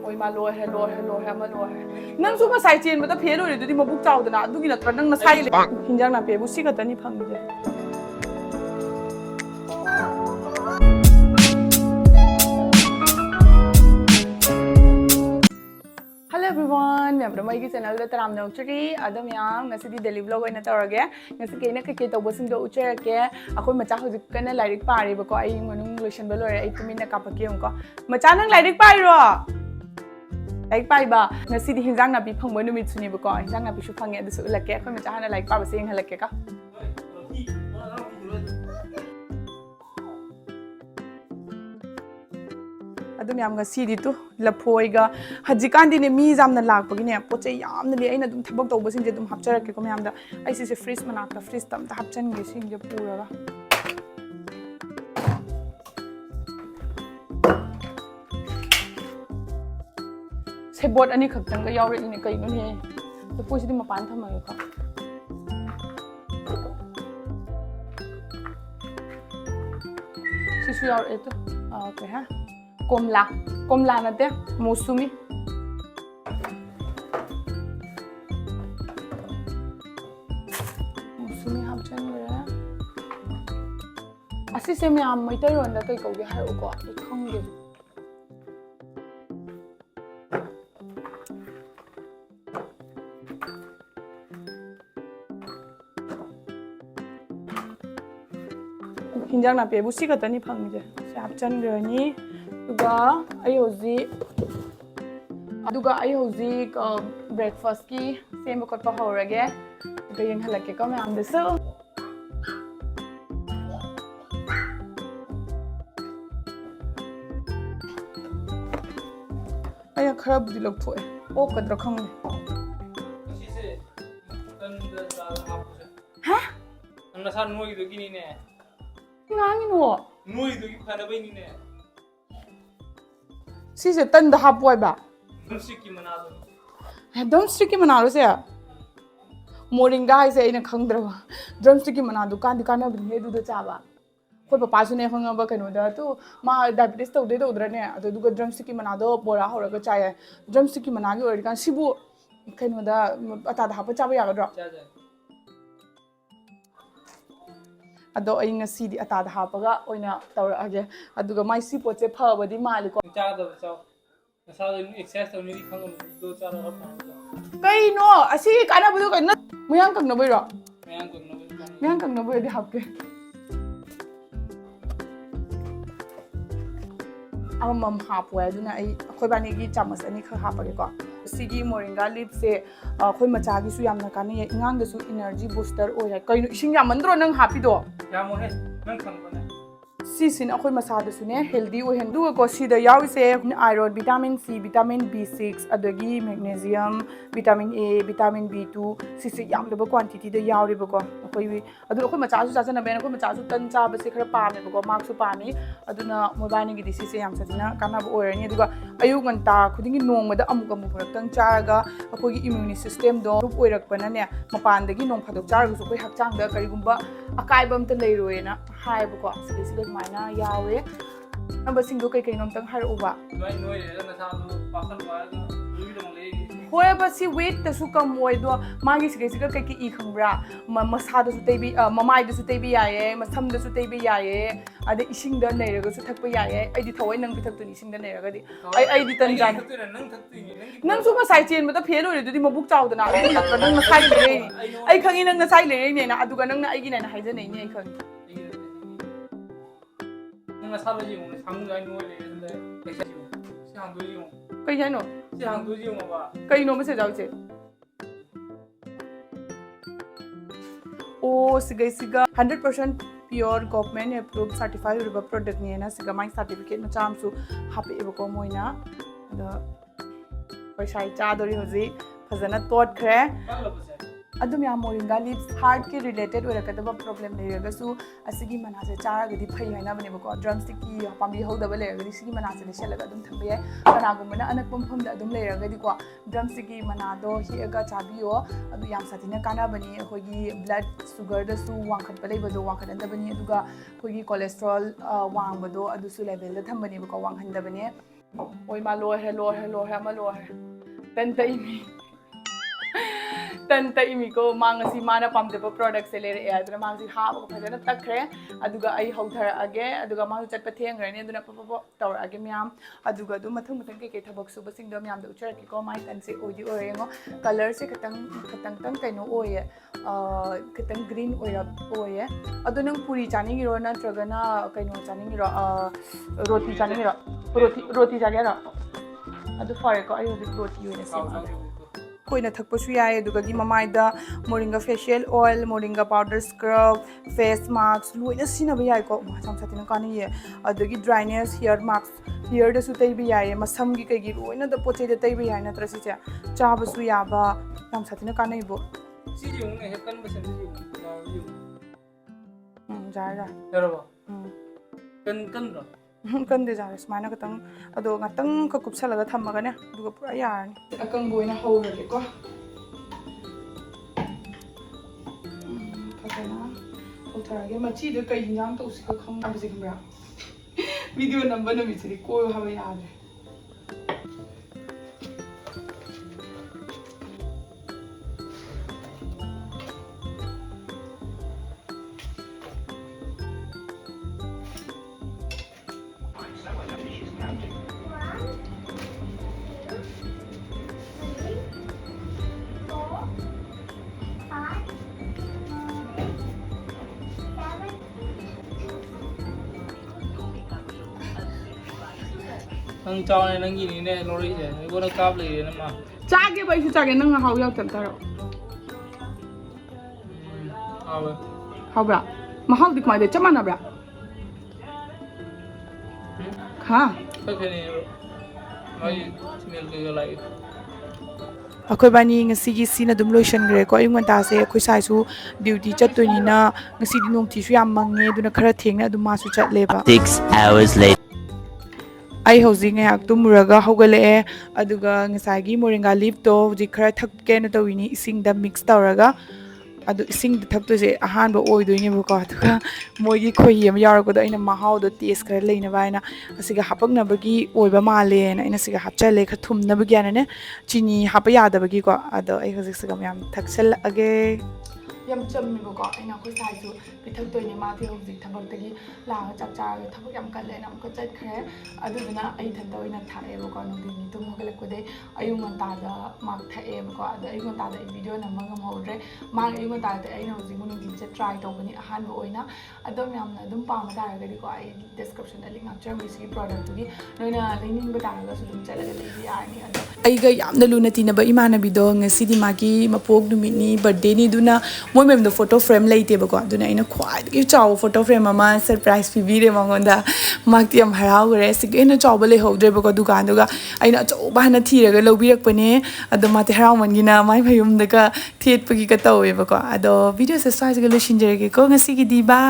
ꯍꯣꯏ ꯃꯥ ꯂꯣꯏꯔꯦ ꯑꯃ ꯂꯣꯏꯔꯦ ꯅꯪꯁꯨ ꯉꯁꯥꯏ ꯆꯦꯟꯕꯗ ꯐꯦꯜ ꯑꯣꯏꯔꯤꯗꯨꯗꯤ ꯃꯕꯨꯛ ꯆꯥꯎꯗꯅ ꯑꯗꯨꯒꯤ ꯅꯠꯇ꯭ꯔ ꯅꯪ ꯅꯁꯥꯏ ꯍꯤꯟꯖꯥꯡ ꯅꯥꯄꯤꯕꯨ ꯁꯤ ꯈꯛꯇꯅꯤ ꯐꯪꯉꯤꯁꯦ Hello everyone, welcome to my channel. I'm Adam Yang. Ngasidi daily vlog oina tawrage. Ngasi kaina keke tawbasing do ucherake. Akoi macha hojik kana lairik pari ba ko ai manung lotion ba lore ai tumina kapake ko. Macha nang lairik pai ro. Lairik pai ba. Ngasidi hinjang napi phangba numit suni ba ko. Hinjang napi su phange adu su ulake. Akoi macha hana lairik pa ba sing halake ka. Adum yam Ngasidi tu laphoi ga hajikandi ne mi jamna lakpagi ne poche yamna le aina dum thabak tawbasing je dum hapcharake ko mayam da ai se freeze manakta freeze tam ta hapchan ge sing je pura ga se bot ani khaktang ga yawre ine kai no ne to poi si mapan thamage ko si su yawre eto okay ha Komla nate Mosumi. Mosumi hapchan gare. Asi se me am mai taron da kai kauge har ko I khangge. Hinjang na pe bu si katani phangje. Se hapchan gare ni Aduga ay hozi breakfast ki same kot pa horage aduga yung halake ko may amde so ay khara budi log thoe o kadra khang ha amna sa noi do gini ne ngangi no noi do gi phana bai ni ne Si se tan da hapoi ba. Drumstick ki manalo. Drumstick ki manalo se. Moringa hai se ina khangdra ba. Drumstick ki manado kan dikana bi ne du da cha ba. Khoi papa su ne khanga ba kaino da tu ma diabetes to de do dra ne adu du drumstick ki manado bora hora ga cha ya. Drumstick ki managi ori kan sibu kaino da ata da hapa cha ba ya ga dro. Ado ai Ngasidi ata da hapa ga oina tawrage aduga mai si poche phabadi mali ko cha da cha nasa exercise to ni khangam do cha ra pa kai no asi kana bu kai na muyang kang na bai ro muyang kang na bai di hapke amam hapwe aduna ai khoi bani gi chamas ani kha hapage ko sigi moringa leaf se khoi macha gi su yamna kani ingang da su energy booster oi hai kai no ising yamandro nang hapi do yamo he nang khang bana si sin akhoi masa da su ne healthy oi hen du ko si da yawi se iron vitamin C vitamin B6 adagi magnesium vitamin A vitamin B2 si se yam da quantity da yawi ba ko akhoi adu akhoi macha su cha na ben akhoi macha su tan cha ba se khara pa me ba ko mark su pa mi aduna mobile gi disi se yam sa dina kana ba oi ni aduga ayu nganta khudingi nong ma da amuk amuk purak chaga akhoi gi immune system do rup oirak pana ne mapan dagi nong phadok charga su koi hakchang da karigumba akai bam ta leiroena hai ba ko se maina yawe number single kai kai nom tang har uba noi na sa du pasan wa lui dong le hoi ba si weight ta su kam moi do magi si kai ki I khangbra masa da su teibi mamai da su teibi yaye masam da su teibi yaye ade ising da nei raga su thakpa yaye ai di thawai nang pithak tu ni ising da nei raga di ai di tan jan nang su ma sai chen ma da phel oi du di mabuk chaw da na ai natra nang na sai le ai khangi nang na sai le ne na aduga nang na ai gi na haija nei ni ai khangi nang sa lo ji mo sang ngai noi le de si hang du ji mo kai jai no si hang du ji mo ba kai no ma se jaw che o siga 100% pure government approved certified river product ni na siga mai certificate ma cham su hape ba ko moina da paisai cha dori hoji phajana tot khre adum ya moringa leaves heart ki related oirakadaba problem leiragasu asigi manase charagadi phai haina bane ba ko drumstick ki pambi hodaba leiragadi sigi manase ne shelaga adum thambe kana gumna anakpam pham da adum leiragadi ko drumstick ki manado hiaga chabiyo adu yam satina kana bani hogi blood sugar da su wangkhat palai bado wangkhat anda bani aduga hogi cholesterol wang bado adu su level da thambani ba ko wang handa bani oi ma lo he ma lo he tan tai mi tan tai mi ko mang si mana pam de product se le re aduna mang si ha ko phajana takre aduga ai hauthar age aduga mang chat pa theng rani aduna pa tor age myam aduga du mathung mathung ke thabak su basing do myam de uchar ki ko mai tan se odi ore ngo color se katang kaino oye katang green oye adu nang puri chani gi ro na tragana kaino chani gi ro roti chani gi ro roti chani ro adu fare ko ai odi roti oye se कोई थकपसु याय दुगगी ममाइदा moringa facial oil moringa powder scrub face mask लोइना सिनबा याय को मासम सातिना कानी ये अदगी ड्राइनेस हेयर मास्क हेयर दसु तैबा याय मसम गी कगी लोइना द पोचे द तैबा याय नत्र सिचे चाबसु याबा साम सातिना कानी बो सिजी उंगे हेकन बसन सिजी जा यरबा कन रो कन दे जारे स्माइना कतंग अदो ngатꯪ क कुपसलगा थमगने दुगा पुरा यारनी अकंग बोइना हौरले को फजना उथरागे मची दे कई हिंजाम तो उसका खम बजे खमरा वीडियो नंबर न मिचरी को हवे याद नंग चाव ने नंगी नी ने लोरी जे इको न काप ले ने मा चागे बैसु चागे नंग हाउ याव तम तारो आवे हाउब्रा महाउ दिक माइदे चमाना ब्रा हां कखने माई स्मेल के लाई अखोय बानी ngasi sina dum lotion gre ko ayung ta se akhoi sai su duty chattoini na ngasi di nong thi su yam mangne duna khara thengna dum ma su chat leba 6 hours later ai housing ngak tumuraga hogale aduga ngasai gi moringa leaf to ji khara thak ke na tawini ising da mix tawraga adu ising da thak to je ahan ba oi doine ba ko aduga moi gi khoi yam yar ko da ina mahau do taste khara leina ba ina asiga hapak na ba gi oi ba male na ina siga hapcha le kha thum na ba gi na ne chini hapa ya da ba gi ko ado ai hojik siga yam thaksel age yam chammi ba ko ina khoi sai su pithak toine ma the hojik thabak tagi la chap cha thabak yam kal le na ko chat khare adu na ai than to ina thae ba ko no din ni tum hogale ko de ayung man ta da mak thae ba ko adu ayung ta da video na ma ngam hodre ma ayung ta da ai na hojik mun din che try to bani ahan ba oina adom yam na dum pa ma da ga di ko ai description da link apcha mi si product gi noina lening ba da ga su dum chala ga le di ani adu ai ga yam na luna tina ba imana bi do ngasi di ma gi mapok du ni birthday ni duna moi mem do photo frame leite ba ko duna ina khwai gi chaw photo frame ma surprise pi bi re mangonda mak ti am harau gre sig ina chaw ba le hodre ba ko dukan duga aina chaw ba na thira ga lobi rak pane adu ma te harau man gi na mai phayum da ka thet pa gi ka taw ba ko ado video se size ga lo shin jere ge ko ngasi gi di ba